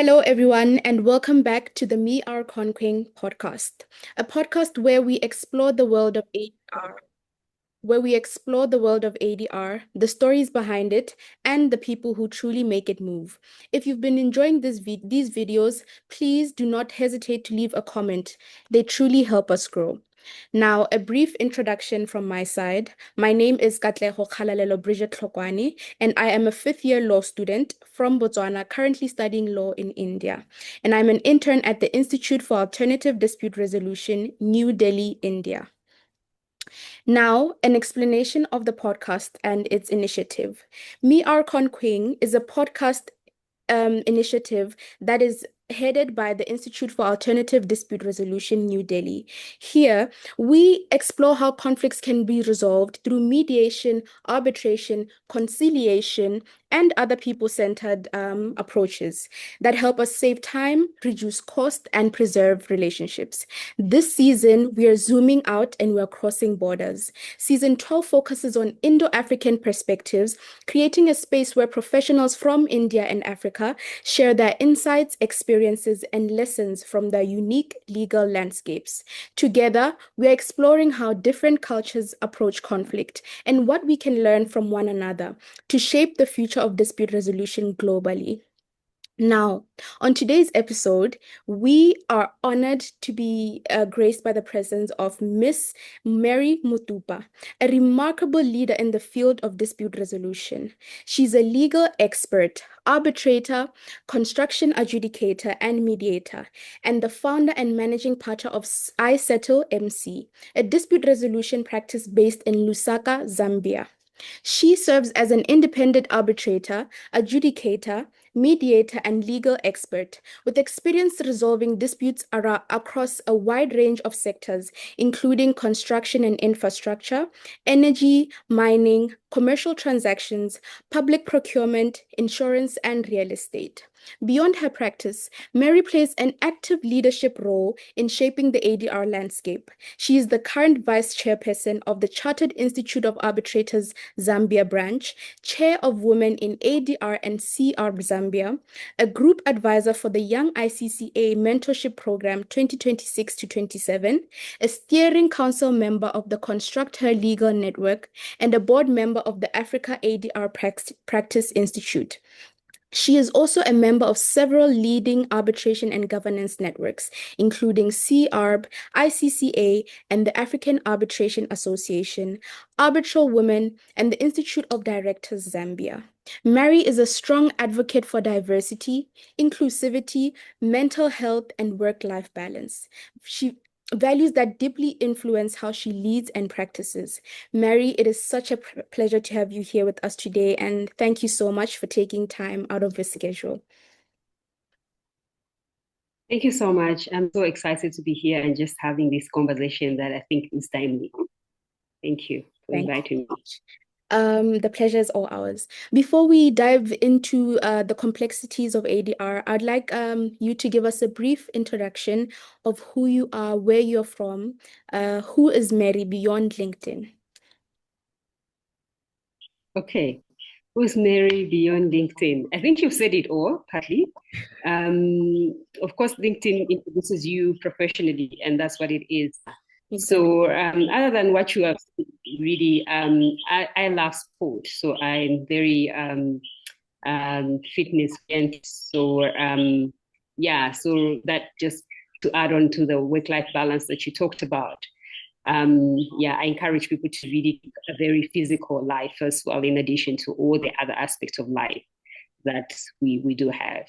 Hello, everyone, and welcome back to the Me-Arcone Queing podcast, a podcast where we explore the world of ADR, the stories behind it, and the people who truly make it move. If you've been enjoying these videos, please do not hesitate to leave a comment. They truly help us grow. Now, a brief introduction from my side. My name is Katleho Khalalelo Bridget Tlhokwani, and I am a fifth-year law student from Botswana, currently studying law in India. And I'm an intern at the Institute for Alternative Dispute Resolution, New Delhi, India. Now, an explanation of the podcast and its initiative. Me-Arcone Queing is a podcast initiative that is headed by the Institute for Alternative Dispute Resolution, New Delhi. Here, we explore how conflicts can be resolved through mediation, arbitration, conciliation, and other people-centered approaches that help us save time, reduce cost, and preserve relationships. This season, we are zooming out and we're crossing borders. Season 12 focuses on Indo-African perspectives, creating a space where professionals from India and Africa share their insights, experiences, and lessons from their unique legal landscapes. Together, we're exploring how different cultures approach conflict and what we can learn from one another to shape the future of dispute resolution globally. Now, on today's episode, we are honored to be graced by the presence of Miss Mary Mutupa, a remarkable leader in the field of dispute resolution. She's a legal expert, arbitrator, construction adjudicator, and mediator, and the founder and managing partner of I Settle MC, a dispute resolution practice based in Lusaka, Zambia. She serves as an independent arbitrator, adjudicator, mediator, and legal expert, with experience resolving disputes across a wide range of sectors, including construction and infrastructure, energy, mining, commercial transactions, public procurement, insurance, and real estate. Beyond her practice, Mary plays an active leadership role in shaping the ADR landscape. She is the current vice chairperson of the Chartered Institute of Arbitrators Zambia branch, chair of Women in ADR and CR Zambia, a group advisor for the Young ICCA Mentorship Program 2026 to 27, a steering council member of the Construct Her Legal Network, and a board member of the Africa ADR Practice Institute. She is also a member of several leading arbitration and governance networks, including CARB, ICCA, and the African Arbitration Association, Arbitral Women, and the Institute of Directors Zambia. Mary is a strong advocate for diversity, inclusivity, mental health, and work-life balance. She values that deeply influence how she leads and practices. Mary, it is such a pleasure to have you here with us today, and thank you so much for taking time out of your schedule. Thank you so much. I'm so excited to be here and just having this conversation that I think is timely. Thank you for inviting me. The pleasure is all ours. Before we dive into the complexities of ADR, I'd like you to give us a brief introduction of who you are, where you're from, who is Mary beyond LinkedIn. Okay, who's Mary beyond LinkedIn? I think you've said it all, partly. Of course, LinkedIn introduces you professionally, and that's what it is. So other than what you have said, really, I love sport. So I'm very fitness and so yeah, so that just to add on to the work-life balance that you talked about. Yeah, I encourage people to really a very physical life as well, in addition to all the other aspects of life that we do have.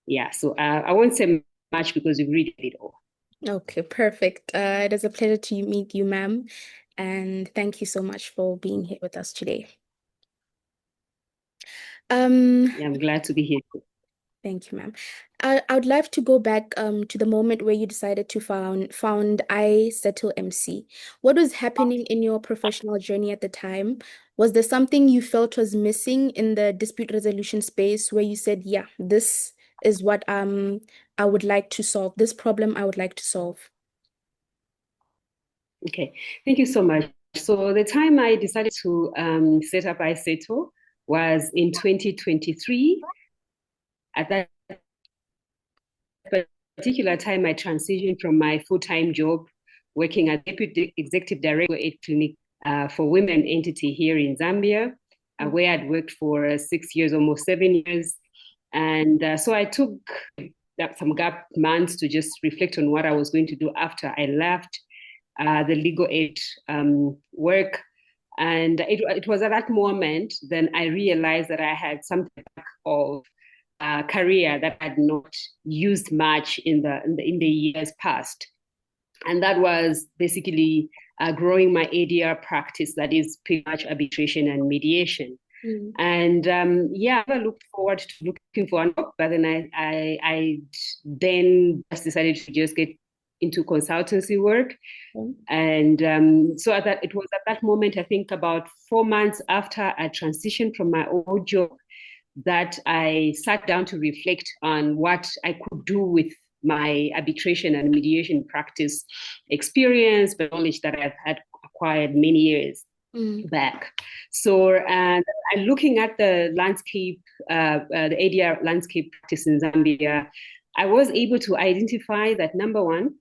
Yeah, so I won't say much because you've read it all. Okay, perfect. It is a pleasure to meet you, ma'am. And thank you so much for being here with us today. Yeah, I'm glad to be here. Thank you, ma'am. I would like to go back to the moment where you decided to found I Settle MC. What was happening in your professional journey at the time? Was there something you felt was missing in the dispute resolution space where you said, yeah, this is what I would like to solve, this problem I would like to solve? Okay, thank you so much. So the time I decided to set up I Settle was in 2023. At that particular time, I transitioned from my full-time job working as Deputy Executive Director at Clinic for Women entity here in Zambia, where I'd worked for 6 years, almost 7 years. And so I took some gap months to just reflect on what I was going to do after I left the legal aid work. And it was at that moment then I realized that I had some type of career that I had not used much in the years past. And that was basically growing my ADR practice, that is pretty much arbitration and mediation. And I looked forward to looking for an job, but then I then just decided to just get into consultancy work. And so it was at that moment, I think about 4 months after I transitioned from my old job, that I sat down to reflect on what I could do with my arbitration and mediation practice experience, but knowledge that I've had acquired many years back. So, and looking at the landscape, the ADR landscape practice in Zambia, I was able to identify that, number one,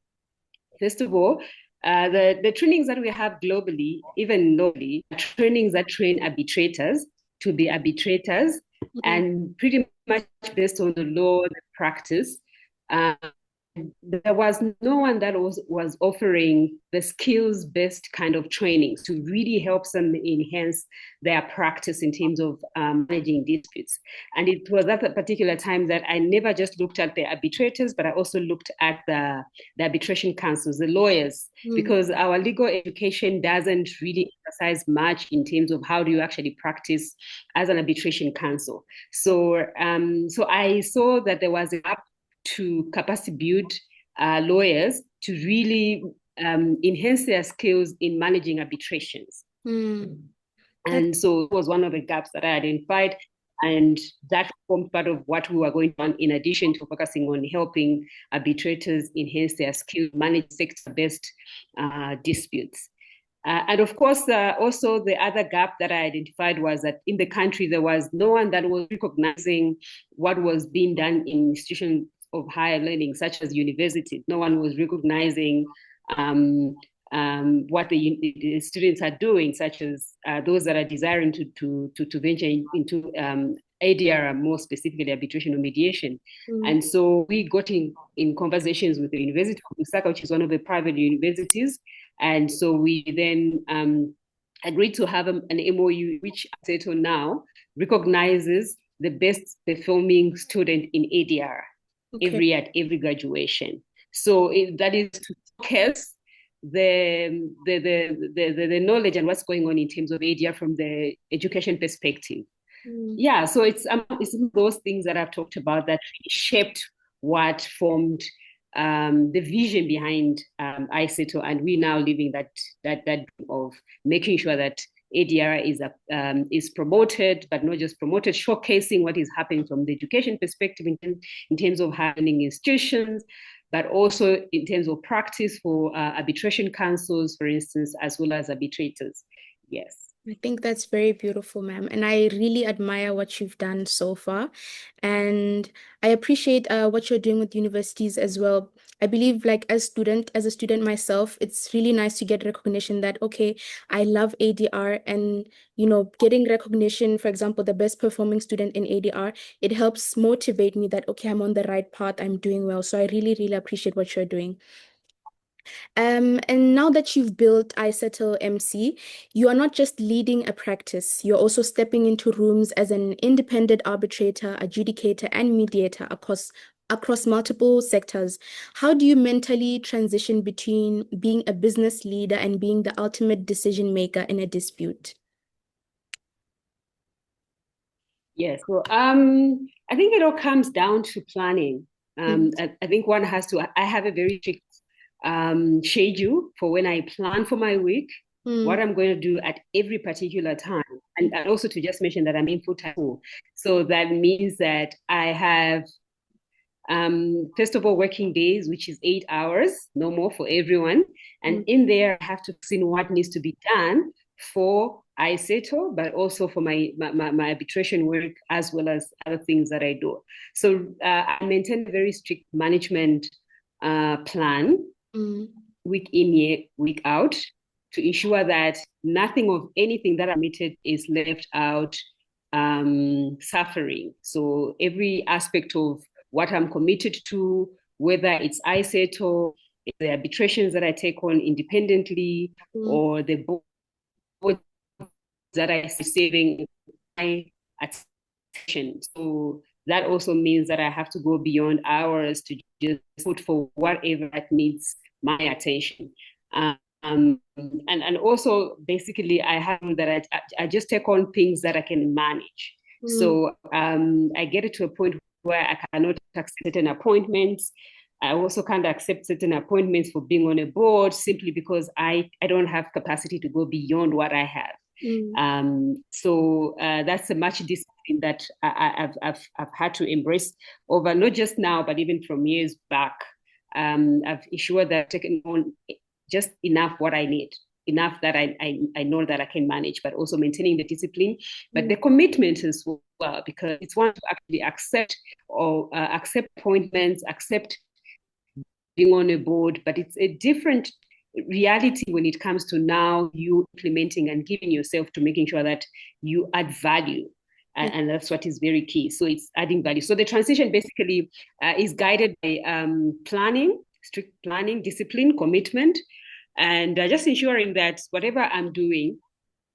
first of all, the trainings that we have globally, even locally, are trainings that train arbitrators to be arbitrators, and pretty much based on the law, the practice. There was no one that was offering the skills-based kind of trainings to really help them enhance their practice in terms of managing disputes. And it was at that particular time that I never just looked at the arbitrators, but I also looked at the arbitration councils, the lawyers, because our legal education doesn't really emphasize much in terms of how do you actually practice as an arbitration counsel. So I saw that there was a gap to capacity build lawyers to really enhance their skills in managing arbitrations. And so it was one of the gaps that I identified. And that formed part of what we were going on, in addition to focusing on helping arbitrators enhance their skills, manage sector-based disputes. And of course, also the other gap that I identified was that in the country, there was no one that was recognizing what was being done in institutions of higher learning, such as universities. No one was recognizing what the students are doing, such as those that are desiring to venture into ADR, more specifically arbitration or mediation. And so we got in conversations with the University of Lusaka, which is one of the private universities. And so we then agreed to have an MOU, which Arcone now recognizes the best performing student in ADR every year at every graduation. So that is to focus the knowledge and what's going on in terms of ADR from the education perspective. Yeah, so it's those things that I've talked about that shaped what formed the vision behind Arcone, and we now living that of making sure that ADR is promoted, but not just promoted, showcasing what is happening from the education perspective in terms of happening institutions, but also in terms of practice for arbitration councils, for instance, as well as arbitrators. Yes. I think that's very beautiful, ma'am. And I really admire what you've done so far. And I appreciate what you're doing with universities as well. I believe, like, as a student myself, it's really nice to get recognition that, okay, I love ADR, and, getting recognition, for example, the best performing student in ADR, it helps motivate me that, okay, I'm on the right path, I'm doing well. So I really, really appreciate what you're doing. And now that you've built iSettle MC, you are not just leading a practice, you're also stepping into rooms as an independent arbitrator, adjudicator, and mediator across multiple sectors. How do you mentally transition between being a business leader and being the ultimate decision maker in a dispute? Yes, so I think it all comes down to planning. I think one has to, I have a very strict schedule for when I plan for my week, what I'm going to do at every particular time. And also to just mention that I'm in full-time. So that means that I have, first of all, working days, which is 8 hours, no more for everyone. And in there, I have to see what needs to be done for Arcone, but also for my arbitration work, as well as other things that I do. So I maintain a very strict management plan week in, week out, to ensure that nothing of anything that I committed is left out suffering. So every aspect of what I'm committed to, whether it's ISETO, the arbitrations that I take on independently, or the board that I saving my attention. So that also means that I have to go beyond hours to just put for whatever that needs my attention. And also basically I have that I just take on things that I can manage. So I get it to a point where I cannot accept certain appointments. I also can't accept certain appointments for being on a board simply because I don't have capacity to go beyond what I have. So that's a much discipline that I've had to embrace over not just now, but even from years back. I've ensured that I've taken on just enough what I need, enough that I know that I can manage, but also maintaining the discipline, but the commitment as well, because it's one to actually accept appointments, accept being on a board, but it's a different reality when it comes to now you implementing and giving yourself to making sure that you add value. And that's what is very key. So it's adding value. So the transition basically is guided by planning, strict planning, discipline, commitment, and just ensuring that whatever I'm doing,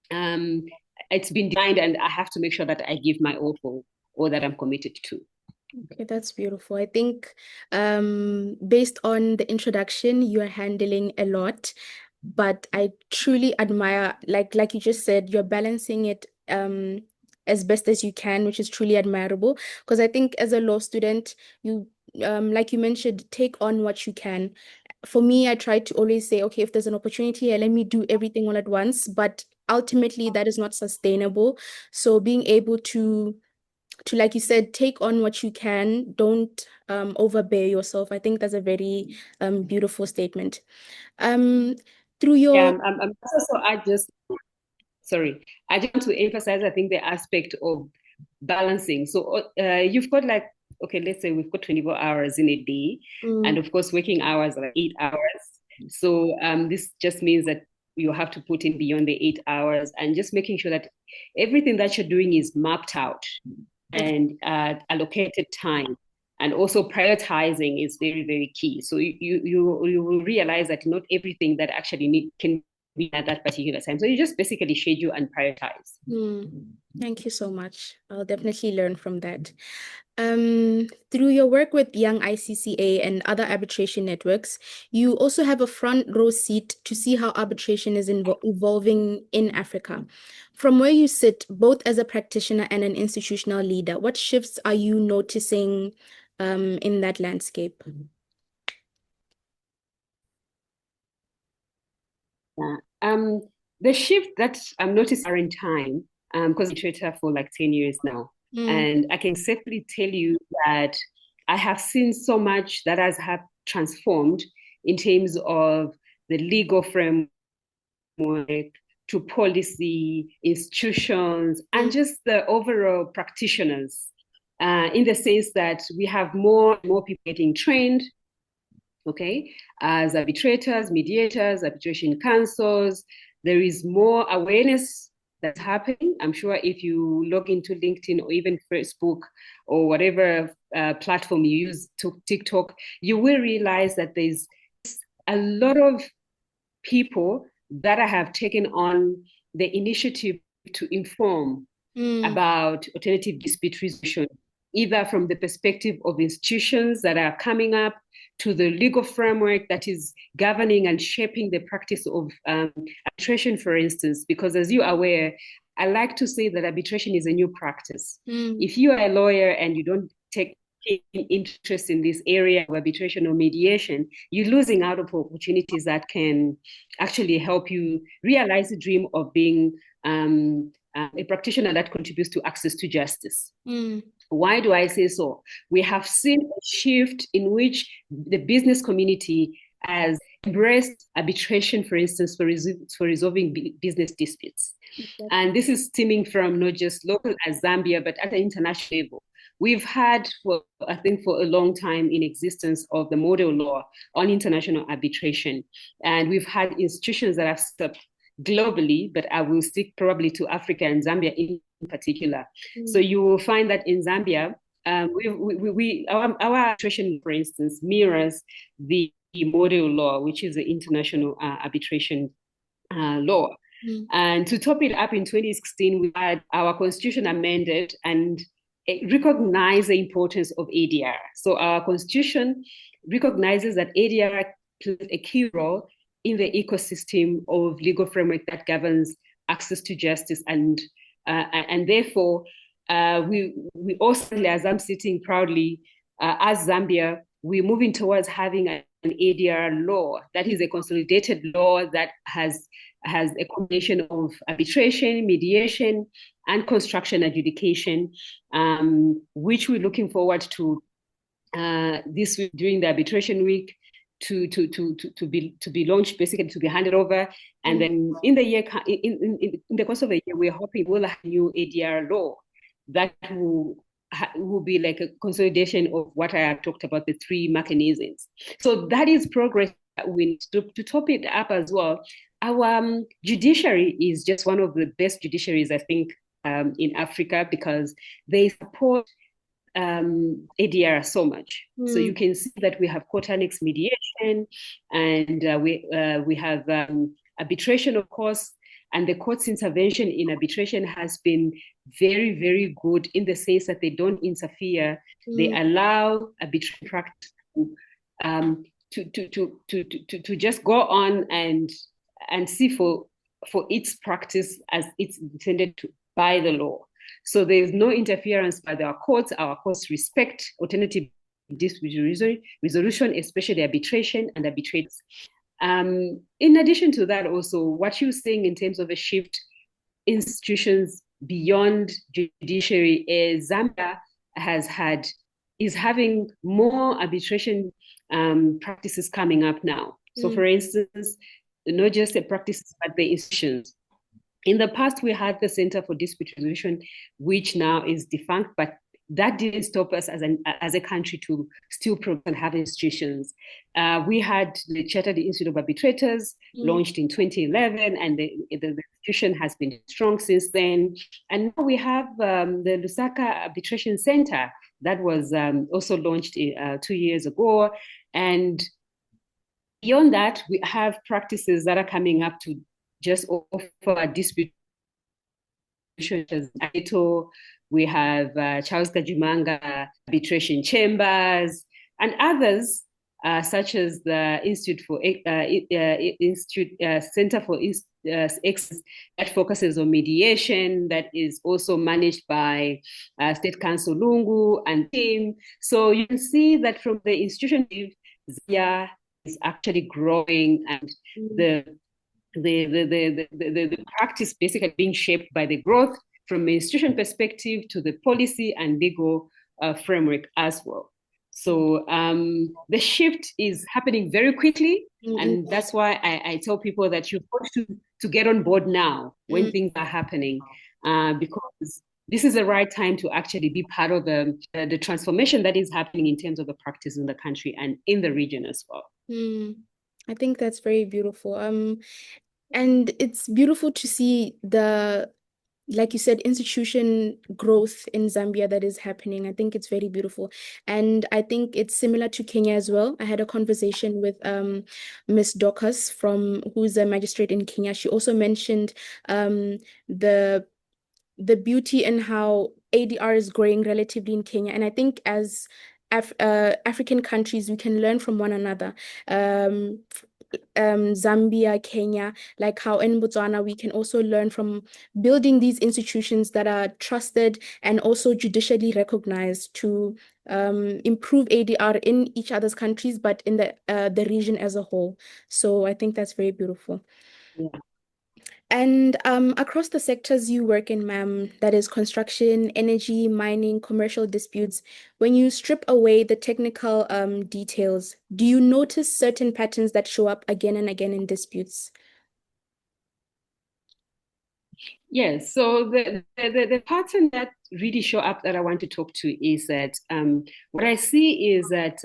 it's been designed, and I have to make sure that I give my all for all that I'm committed to. Okay, that's beautiful. I think based on the introduction, you are handling a lot, but I truly admire, like you just said, you're balancing it as best as you can, which is truly admirable. Because I think as a law student, you like you mentioned, take on what you can. For me, I try to always say, okay, if there's an opportunity here, let me do everything all at once. But ultimately, that is not sustainable. So being able to like you said, take on what you can, don't overbear yourself. I think that's a very beautiful statement. Through your I'm also I just want to emphasize, I think, the aspect of balancing. So you've got like, okay, let's say we've got 24 hours in a day, and of course working hours are 8 hours. So this just means that you have to put in beyond the 8 hours, and just making sure that everything that you're doing is mapped out and allocated time, and also prioritizing is very, very key. So you will realize that not everything that actually can be at that particular time. So you just basically schedule and prioritize. Thank you so much. I'll definitely learn from that. Through your work with Young ICCA and other arbitration networks, you also have a front row seat to see how arbitration is evolving in Africa. From where you sit, both as a practitioner and an institutional leader, what shifts are you noticing in that landscape? The shift that I'm noticing in time, because I'm a trader for like 10 years now, and I can safely tell you that I have seen so much that has transformed in terms of the legal framework to policy, institutions, and just the overall practitioners, in the sense that we have more and more people getting trained, okay, as arbitrators, mediators, arbitration counsels. There is more awareness that's happening. I'm sure if you log into LinkedIn or even Facebook or whatever platform you use, TikTok, you will realize that there's a lot of people that have taken on the initiative to inform about alternative dispute resolution, either from the perspective of institutions that are coming up to the legal framework that is governing and shaping the practice of arbitration, for instance, because as you are aware, I like to say that arbitration is a new practice. If you are a lawyer and you don't take interest in this area of arbitration or mediation, you're losing out of opportunities that can actually help you realize the dream of being a practitioner that contributes to access to justice. Why do I say so? We have seen a shift in which the business community has embraced arbitration, for instance, for resolving business disputes. And this is stemming from not just local as Zambia, but at the international level, we've had, for I think, for a long time in existence of the model law on international arbitration. And we've had institutions that have set up globally, but I will stick probably to Africa and Zambia in particular. So you will find that in Zambia, our arbitration, for instance, mirrors the model law, which is the international arbitration law. And to top it up, in 2016, we had our constitution amended and it recognized the importance of ADR. So our constitution recognizes that ADR plays a key role in the ecosystem of legal framework that governs access to justice, and therefore we also, as I'm sitting proudly as Zambia, we're moving towards having an ADR law that is a consolidated law that has a combination of arbitration, mediation, and construction adjudication, which we're looking forward to this week during the arbitration week to be launched, basically to be handed over, and then in the year in the course of the year, we're hoping we'll have a new ADR law that will be like a consolidation of what I have talked about, the three mechanisms. So that is progress that we need to top it up as well. Our judiciary is just one of the best judiciaries, I think, in Africa, because they support ADR so much. So you can see that we have court annex mediation, and we have arbitration, of course, and the court's intervention in arbitration has been very, very good in the sense that they don't interfere. They allow arbitration practice to just go on and see for its practice as it's intended to by the law. So there's no interference by our courts. Our courts respect alternative dispute resolution, especially arbitration and arbitrators. In addition to that, also, what you're saying in terms of a shift institutions beyond judiciary is Zambia is having more arbitration practices coming up now. So for instance, not just the practices, but the institutions. In the past, we had the Center for Dispute Resolution, which now is defunct, but that didn't stop us as a country to still promote and have institutions. We had the Chartered Institute of Arbitrators launched in 2011, and the institution has been strong since then. And now we have the Lusaka Arbitration Center that was also launched 2 years ago. And beyond that, we have practices that are coming up to just offer dispute. We have Charles Kajumanga Arbitration Chambers and others, such as the Center for Excellence that focuses on mediation, that is also managed by State Council Lungu and team. So you can see that from the institution, Zambia is actually growing, and the practice basically being shaped by the growth from an institution perspective to the policy and legal framework as well. So the shift is happening very quickly, and that's why I tell people that you've got to get on board now when things are happening, because this is the right time to actually be part of the transformation that is happening in terms of the practice in the country and in the region as well. I think that's very beautiful. And it's beautiful to see like you said, institution growth in Zambia that is happening. I think it's very beautiful. And I think it's similar to Kenya as well. I had a conversation with Miss Dorcas who's a magistrate in Kenya. She also mentioned the beauty and how ADR is growing relatively in Kenya. And I think as African countries, we can learn from one another. Zambia, Kenya, like how in Botswana, we can also learn from building these institutions that are trusted and also judicially recognized to improve ADR in each other's countries, but in the region as a whole. So I think that's very beautiful. Yeah. And across the sectors you work in, ma'am, that is construction, energy, mining, commercial disputes, when you strip away the technical details, do you notice certain patterns that show up again and again in disputes? Yes, so the pattern that really show up that I want to talk to is that what I see is that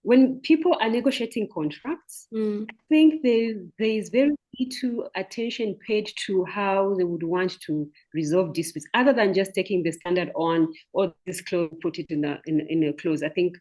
when people are negotiating contracts, Mm, I think there is very little attention paid to how they would want to resolve disputes, other than just taking the standard on or this clause, put it in a clause. I think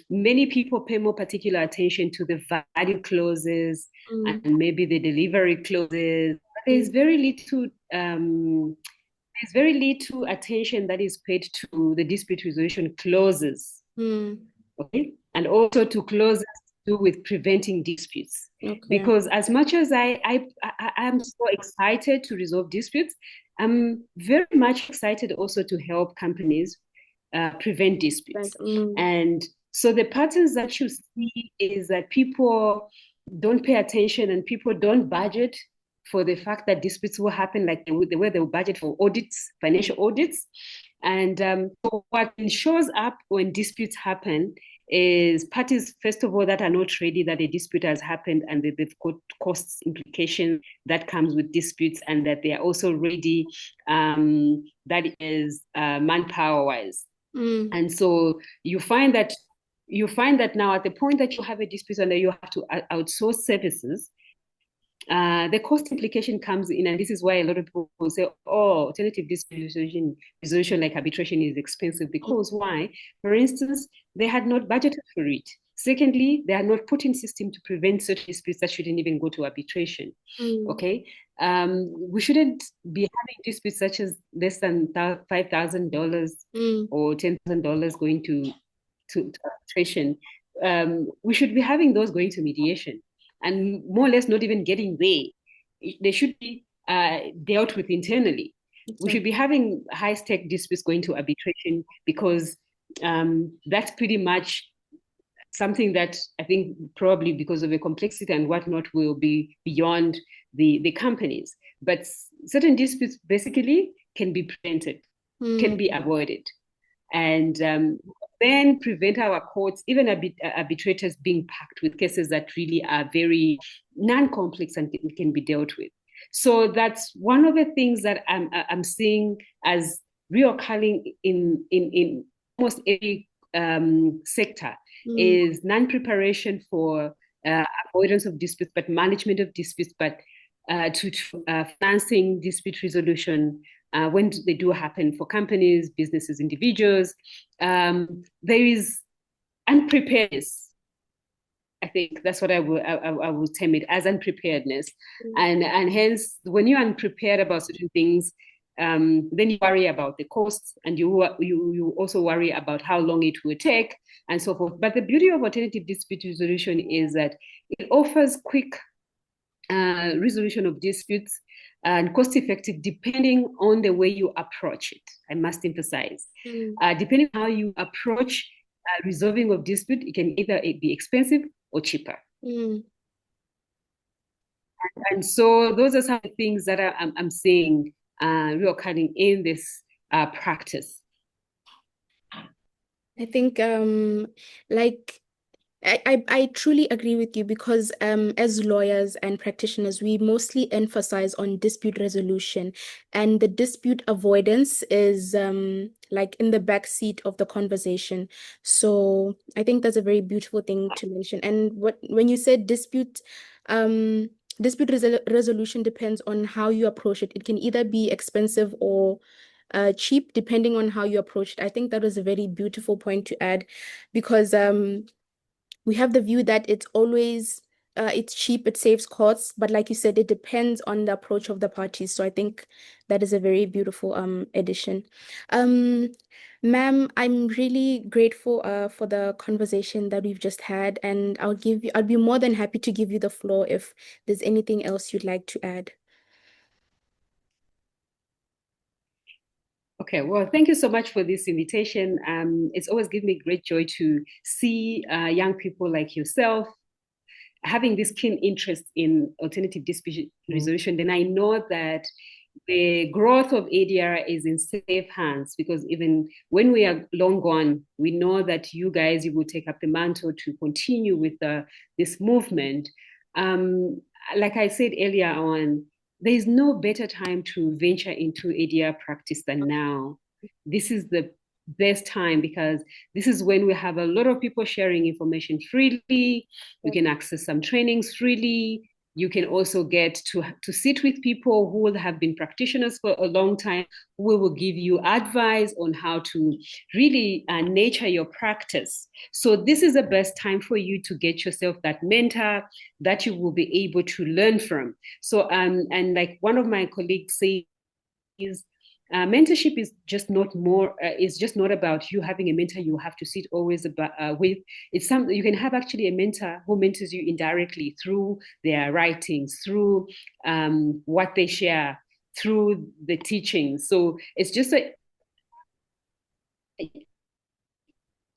many people pay more particular attention to the value clauses mm, and maybe the delivery clauses. There's mm, very little there's very little attention that is paid to the dispute resolution clauses, mm. okay, and also to clauses to do with preventing disputes. Okay. Because as much as I am so excited to resolve disputes, I'm very much excited also to help companies prevent Right. disputes. Mm, And so the patterns that you see is that people don't pay attention and people don't budget for the fact that disputes will happen, like the way they will budget for audits, financial audits. And so what shows up when disputes happen is parties, first of all, that are not ready that a dispute has happened and that they've got costs implication that comes with disputes, and that they are also ready, that is manpower wise. mm, And so you find that now at the point that you have a dispute and you have to outsource services, the cost implication comes in, and this is why a lot of people say, "Oh, alternative dispute resolution like arbitration is expensive." Because why? For instance, they had not budgeted for it. Secondly, they had not put in system to prevent such disputes that shouldn't even go to arbitration. mm, Okay, we shouldn't be having disputes such as less than $5,000 mm, or $10,000 going to arbitration. We should be having those going to mediation, and more or less not even getting there. They should be dealt with internally. We should exactly. be having high stake disputes going to arbitration, because that's pretty much something that I think probably because of the complexity and whatnot will be beyond the companies. But certain disputes basically can be prevented, can Mm, be avoided, and then prevent our courts, even arbitrators, being packed with cases that really are very non-complex and can be dealt with. So that's one of the things that I'm seeing as reoccurring in almost every sector, mm, is non-preparation for avoidance of disputes, but management of disputes, but to financing dispute resolution when they do happen for companies, businesses, individuals. There is unpreparedness. I think that's what I would term it as, unpreparedness, mm, and hence when you're unprepared about certain things, then you worry about the costs, and you also worry about how long it will take and so forth. But the beauty of alternative dispute resolution is that it offers quick resolution of disputes and cost effective, depending on the way you approach it. I must emphasize, mm, depending on how you approach resolving of dispute, it can either be expensive or cheaper. mm. And so those are some of the things that I'm seeing reoccurring in this practice. I think like I truly agree with you because as lawyers and practitioners, we mostly emphasize on dispute resolution, and the dispute avoidance is like in the back seat of the conversation. So I think that's a very beautiful thing to mention. And when you said um resolution depends on how you approach it. It can either be expensive or cheap, depending on how you approach it. I think that was a very beautiful point to add because we have the view that it's always it's cheap, it saves costs, but like you said, it depends on the approach of the parties. So I think that is a very beautiful addition. Um, ma'am, I'm really grateful for the conversation that we've just had, and I'll be more than happy to give you the floor if there's anything else you'd like to add. Okay, well, thank you so much for this invitation. It's always given me great joy to see young people like yourself having this keen interest in alternative dispute resolution. Then I know that the growth of ADR is in safe hands, because even when we are long gone, we know that you will take up the mantle to continue with this movement. Like I said earlier on, there is no better time to venture into ADR practice than now. This is the best time because this is when we have a lot of people sharing information freely. You can access some trainings freely. You can also get to sit with people who will have been practitioners for a long time, who will give you advice on how to really nurture your practice. So this is the best time for you to get yourself that mentor that you will be able to learn from. So and like one of my colleagues says, mentorship is just not more. It's just not about you having a mentor you have to sit always with. It's something you can have actually a mentor who mentors you indirectly through their writings, through what they share, through the teaching. So it's just a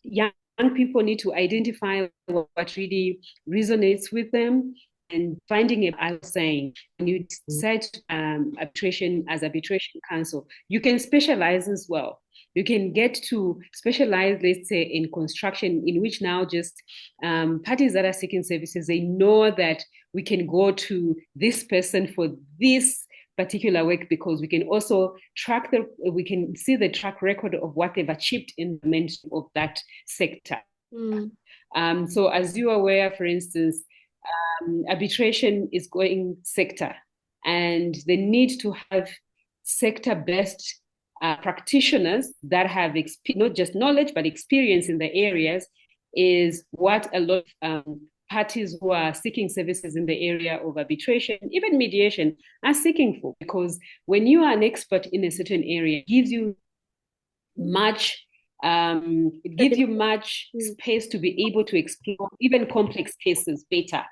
young people need to identify what really resonates with them and finding it. I was saying, when you decide arbitration as arbitration counsel, you can specialize as well. You can get to specialize, let's say, in construction, in which now just parties that are seeking services, they know that we can go to this person for this particular work because we can also we can see the track record of what they've achieved in the mention of that sector. So as you are aware, for instance, arbitration is going sector, and the need to have sector-based practitioners that have not just knowledge but experience in the areas is what a lot of parties who are seeking services in the area of arbitration, even mediation, are seeking for. Because when you are an expert in a certain area, it gives you much space to be able to explore even complex cases better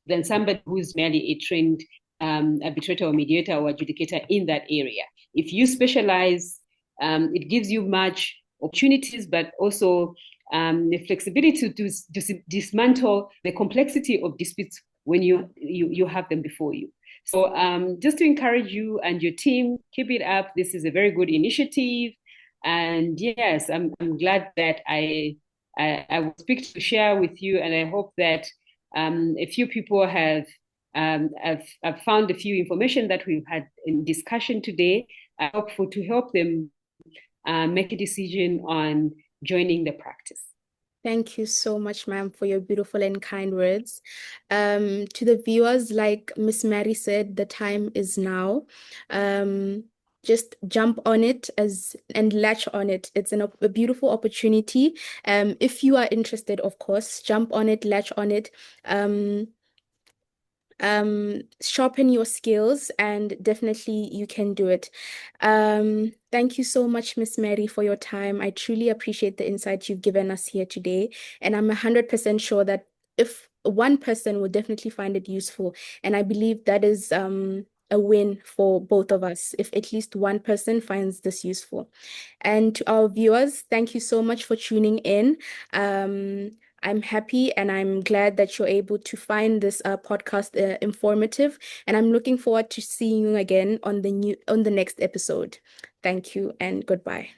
than somebody who's merely a trained arbitrator or mediator or adjudicator in that area. If you specialize, it gives you much opportunities, but also the flexibility to dismantle the complexity of disputes when you have them before you. So just to encourage you and your team, keep it up. This is a very good initiative. And yes, I'm glad that I will speak to share with you, and I hope that a few people have found a few information that we've had in discussion today, helpful to help them make a decision on joining the practice. Thank you so much, ma'am, for your beautiful and kind words. To the viewers, like Miss Mary said, the time is now. Just jump on it and latch on it. It's a beautiful opportunity. If you are interested, of course, jump on it, latch on it. Sharpen your skills, and definitely you can do it. Thank you so much, Miss Mary, for your time. I truly appreciate the insight you've given us here today, and I'm 100% sure that if one person would definitely find it useful, and I believe that is a win for both of us if at least one person finds this useful. And to our viewers, thank you so much for tuning in. I'm happy and I'm glad that you're able to find this podcast informative, and I'm looking forward to seeing you again on the next episode. Thank you and goodbye.